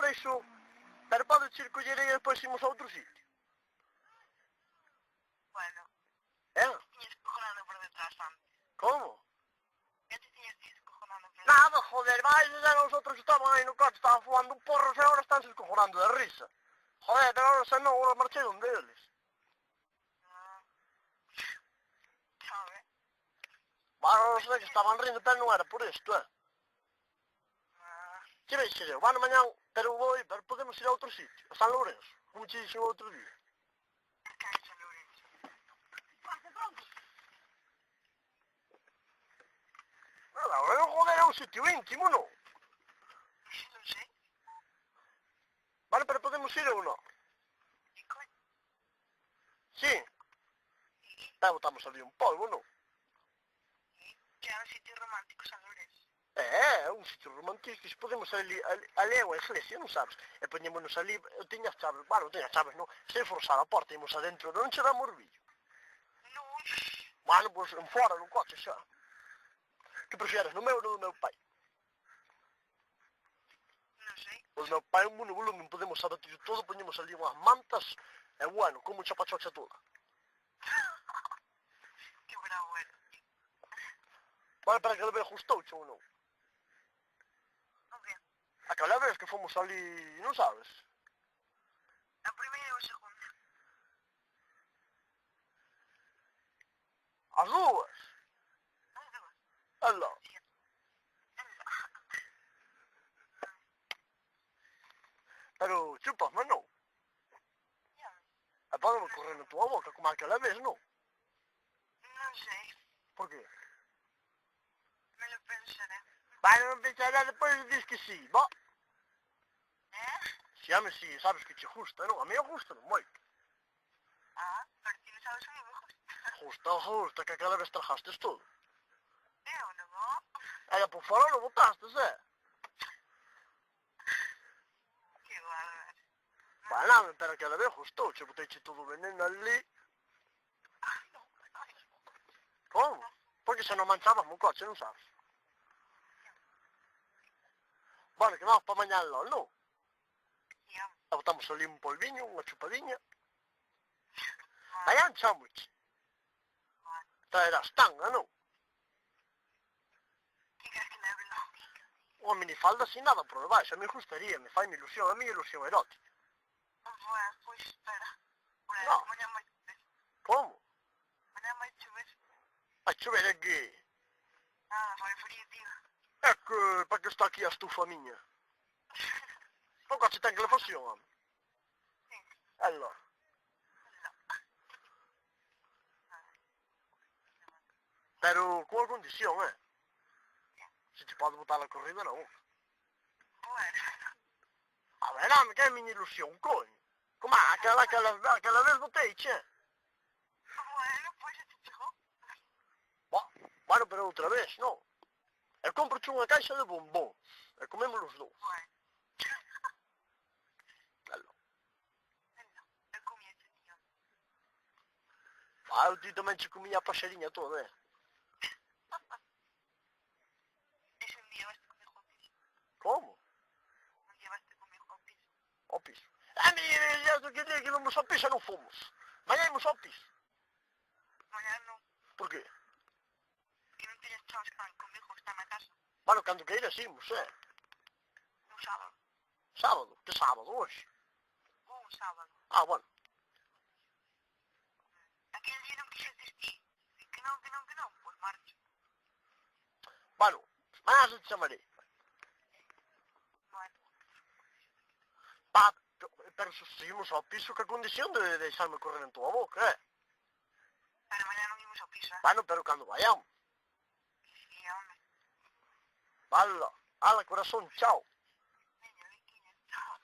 vexo, pero pode ir coller e despois imos a outro sitio. Bueno, tiñas cojonando por detrás antes. Como? Ya te tiñas dicho cojonando por detrás. Nada, joder, vais, ya nosotros estaban aí no coche, estaban fumando porros e agora están se escojonando de risa. Joder, pero ahora se non, agora marchei donde eles. Sabe? Bueno, non sei que estaban rindo, pero non era por isto, Que vexe eu, van mañán, pero podemos ir a outro sitio, a San Lourenço, como te dixen outro día. Cansa, Lourenço. Pasa pronto. Nada, joder, é un sitio íntimo, non? Non sei. Vale, pero podemos ir ou non? E coño. Sí. Pero botamos ali un polvo, non? Que é un sitio romántico, San Lourenço. É un sitio romántico, podemos ali é a iglesia, non sabes? E poñémonos ali, eu tiña as chaves, bueno, tiña as chaves, non? Sem forzar a porta, ímos adentro, non che dá morbillo. Non. Bueno, pois en fora, no coche xa. Que prefieres, no meu ou no do meu pai? Non sei. O do meu pai é un monovolumen, podemos abatir todo, poñemos ali unhas mantas, e bueno, como un chapachocha toda. Que bravo era. Vale, para que le vez gustouche ou non? Non sei. Aquela vez que fomos ali, non sabes? A primeira ou a segunda? As dúas. As dúas. Alá. Pero chupasme non. E podemos correr na tua boca como aquela vez, non? Non sei. Por qué? Me lo pensaré. Vai, non pensará, depois diz que sí, bo? Si a me si, sabes que che gusta, non? A mí gusta non moito. Pero ti non sabes o que me gusta. Justa, que aquela vez tragastes todo. Eu non vou. Era por fora non botastes, Que bárbaro. Vai, nada, pero aquela vez gustouche, boteiche todo o veneno ali. Ai, non. Como? Porque se non manchábamos o coche, non sabes? Bueno, que vamos para mañá LOL, non? E botamos ali un polviño, unha chupadinha. Mañá chamoche. Traerás tanga, non? Que queres que leve non? Unha minifalda sin nada por debaixo, a mí gustaría, me fai ilusión, a mí ilusión erótica. Bueno, pois espera. No. Mañá vai chover. Como? Mañá vai chover. Vai chover aquí. Vai frío, tío. É que, para que está aquí a estufa miña? O coche ten calefacción, home. Sí. Alá. Pero con condición, Se te pode botar a corrida, non. Bueno. A ver, home, que é a miña ilusión, coño. Como aquela vez boteiche. Bueno, pois se te chegou. Bueno, pero outra vez, non. E comproche unha caixa de bombón. E comemos os dous. Bueno. Alá. Eu comía ese tío. Eu ti tamén che comía a paxariña toda, Ese un día vas comigo ao piso. Como? Un día vas comigo ao piso. Ao piso. Mire, ya que día que íbamos ao piso non fomos. Mañá ímos ao piso. Mañá non. Por qué? Que non teñas chavos que van comigo, están na casa. Bueno, cando queiras imos, Un sábado. Sábado? Que sábado, hoxe? Un sábado. Bueno. Aquel día non quixetes ti. Que non, pois marcho. Bueno, mañá se te chamarei. Bueno. Pero se seguimos ao piso, que condición de deixarme correr en tua boca, Pero mañá non imos ao piso, Bueno, pero cando vayamos. Sí, home. Ala, corazón, chao. Veña, Viquiña, chao.